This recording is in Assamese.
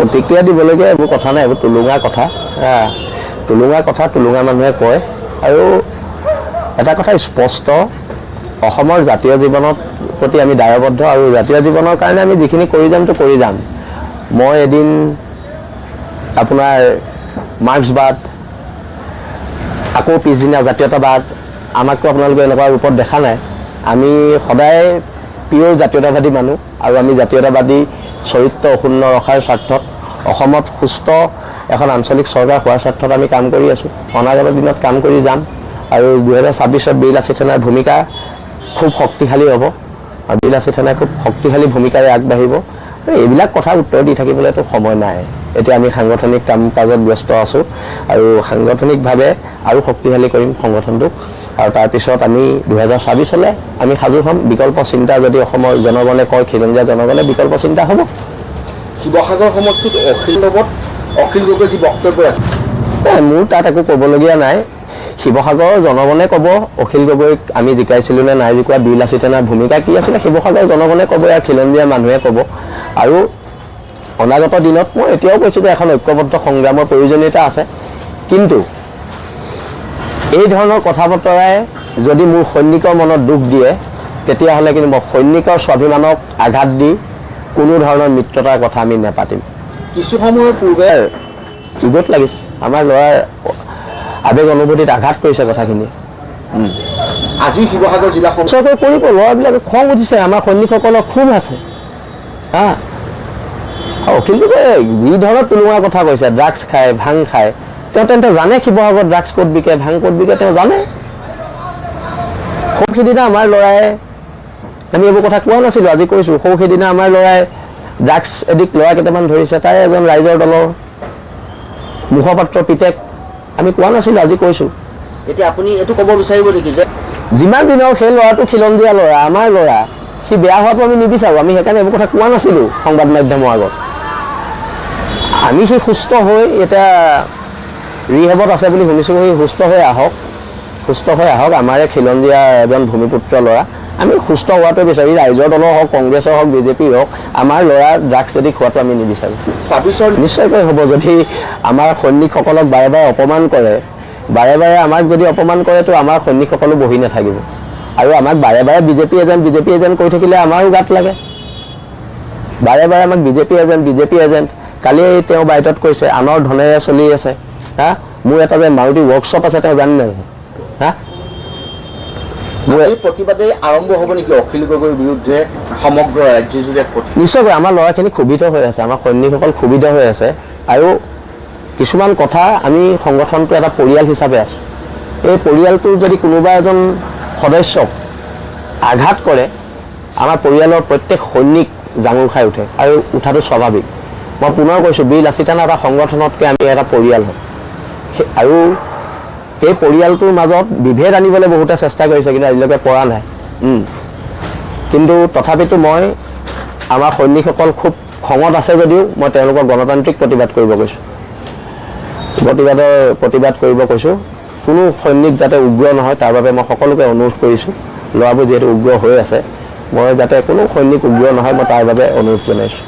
প্ৰতিক্ৰিয়া দিবলগীয়া এইবোৰ কথা নাই, এইবোৰ টুলুঙা কথা। টুলুঙা মানুহে কয়। আৰু এটা কথা স্পষ্ট, অসমৰ জাতীয় জীৱনৰ প্ৰতি আমি দায়বদ্ধ, আৰু জাতীয় জীৱনৰ কাৰণে আমি যিখিনি কৰি যামতো কৰি যাম। মই এদিন আপোনাৰ মাৰ্ক্সবাদ, আকৌ পিছদিনা জাতীয়তাবাদ, আমাকতো আপোনালোকে এনেকুৱা ৰূপত দেখা নাই। আমি সদায় পিয়ৰ জাতীয়তাবাদী মানুহ, আৰু আমি জাতীয়তাবাদী চৰিত্ৰ অক্ষুণ্ণ ৰখাৰ স্বাৰ্থত, অসমত সুস্থ এখন আঞ্চলিক চৰকাৰ হোৱাৰ স্বাৰ্থত আমি কাম কৰি আছোঁ। অনাগত দিনত কাম কৰি যাম, আৰু 2026 বীৰলাচিত সেনাৰ ভূমিকা খুব শক্তিশালী হ'ব, আৰু বীৰলাচিত সেনাই খুব শক্তিশালী ভূমিকাৰে আগবাঢ়িব। এইবিলাক কথাৰ উত্তৰ দি থাকিবলৈতো সময় নাই। এতিয়া আমি সাংগঠনিক কাম কাজত ব্যস্ত আছোঁ, আৰু সাংগঠনিকভাৱে আৰু শক্তিশালী কৰিম সংগঠনটোক। আৰু তাৰপিছত আমি 2026 আমি সাজু হ'ম। বিকল্প চিন্তা যদি অসমৰ জনগণে কয়, খিলঞ্জীয়া জনগণে, বিকল্প চিন্তা হ'ব। শিৱসাগৰ সমষ্টিত অখিল গগৈ যি বক্তব্য ৰাখে, মোৰ তাত একো ক'বলগীয়া নাই। শিৱসাগৰৰ জনগণে ক'ব অখিল গগৈক আমি জিকাইছিলোঁ নে নাই জিকোৱা, বীৰলাচিত সেনাৰ ভূমিকা কি আছিলে, শিৱসাগৰৰ জনগণে ক'ব, ইয়াৰ খিলঞ্জীয়া মানুহে ক'ব। আৰু অনাগত দিনত মই এতিয়াও কৈছোঁ যে এখন ঐক্যবদ্ধ সংগ্ৰামৰ প্ৰয়োজনীয়তা আছে। কিন্তু এই ধৰণৰ কথা বতৰাই যদি মোৰ সৈনিকৰ মনত দুখ দিয়ে, তেতিয়াহ'লে কিন্তু মই সৈনিকৰ স্বাভিমানক আঘাত দি কোনো ধৰণৰ মিত্ৰতাৰ কথা আমি নেপাতিম। কিছু সময়ৰ পূৰ্বে ইগত লাগিছে, আমাৰ ল'ৰাৰ আৱেগ অনুভূতিত আঘাত কৰিছে কথাখিনি। আজি শিৱসাগৰ জিলাখন সঁচাকৈ কৰিব, ল'ৰাবিলাকে খং উঠিছে, আমাৰ সৈনিকসকলৰ ক্ষোভ আছে। অখিল গগৈ যি ধৰণৰ টুলুঙা কথা কৈছে, ড্ৰাগছ খায়, ভাং খায়, তেওঁ তেন্তে জানে শিৱসাগৰত ড্ৰাগছ ক'ত বিকে, ভাং ক'ত বিকে, তেওঁ জানে। সৌ সিদিনা আমাৰ ল'ৰাই, আমি এইবোৰ কথা কোৱা নাছিলোঁ, আজি কৈছোঁ, সৌ সিদিনা আমাৰ ল'ৰাই ড্ৰাগছ এডিক্ট ল'ৰা কেইটামান ধৰিছে, তাৰে এজন ৰাইজৰ দলৰ মুখপাত্ৰ পিতেক, আমি কোৱা নাছিলোঁ, আজি কৈছোঁ। এতিয়া আপুনি এইটো ক'ব বিচাৰিব নেকি যে যিমান দিনৰ সেই ল'ৰাটো খিলঞ্জীয়া ল'ৰা, আমাৰ ল'ৰা, সি বেয়া হোৱাটো আমি নিবিচাৰোঁ। আমি সেইকাৰণে এইবোৰ কথা কোৱা নাছিলোঁ সংবাদ মাধ্যমৰ আগত। আমি সি সুস্থ হৈ এতিয়া ৰিহেবত আছে বুলি শুনিছোঁ, সি সুস্থ হৈ আহক। আমাৰে খিলঞ্জীয়া এজন ভূমিপুত্ৰ ল'ৰা, আমি সুস্থ হোৱাটো বিচাৰি, ৰাইজৰ দলৰ হওক, কংগ্ৰেছৰ হওক, বিজেপিৰ হওক, আমাৰ ল'ৰা ড্ৰাগছ এডিক্ট হোৱাটো আমি নিবিচাৰোঁ। 26 নিশ্চয়কৈ হ'ব। যদি আমাৰ সৈনিকসকলক বাৰে বাৰে অপমান কৰে, আমাক যদি অপমান কৰে, তো আমাৰ সৈনিকসকলো বহি নাথাকিব। আৰু আমাক বাৰে বাৰে বিজেপি এজেণ্ট কৈ থাকিলে আমাৰো গাত লাগে। বাৰে বাৰে আমাক বিজেপি এজেণ্ট। কালি তেওঁ বাইটত কৈছে আনৰ ধনেৰে চলি আছে। মোৰ এটা যে মাৰুতি ৱৰ্কশ্বপ আছে, তেওঁ জানি নাজানে। প্ৰতিবাদে আৰম্ভ হ'ব নেকি অখিল গগৈৰ বিৰুদ্ধে সমগ্ৰ ৰাজ্যজুৰি? নিশ্চয়কৈ আমাৰ ল'ৰাখিনি ক্ষোভিত হৈ আছে, আমাৰ সৈনিকসকল ক্ষোভিত হৈ আছে। আৰু কিছুমান কথা, আমি সংগঠনটো এটা পৰিয়াল হিচাপে আছোঁ। এই পৰিয়ালটোৰ যদি কোনোবা এজন সদস্যক আঘাত কৰে, আমাৰ পৰিয়ালৰ প্ৰত্যেক সৈনিক জাঙুৰ খাই উঠে, আৰু উঠাটো স্বাভাৱিক। মই পুনৰ কৈছোঁ, বীৰলাচিত সেনা এটা সংগঠনতকৈ আমি এটা পৰিয়াল হয়। আৰু এই পৰিয়ালটোৰ মাজত বিভেদ আনিবলৈ বহুতে চেষ্টা কৰিছে, কিন্তু আজিলৈকে পৰা নাই। কিন্তু তথাপিতো মই আমাৰ সৈনিকসকল খুব খঙত আছে যদিও মই তেওঁলোকক গণতান্ত্ৰিক প্ৰতিবাদ কৰিব কৈছোঁ। কোনো সৈনিক যাতে উগ্ৰ নহয়, তাৰ বাবে মই সকলোকে অনুৰোধ কৰিছোঁ। ল'ৰাবোৰ যিহেতু উগ্ৰ হৈ আছে, মই যাতে কোনো সৈনিক উগ্ৰ নহয়, মই তাৰ বাবে অনুৰোধ জনাইছোঁ।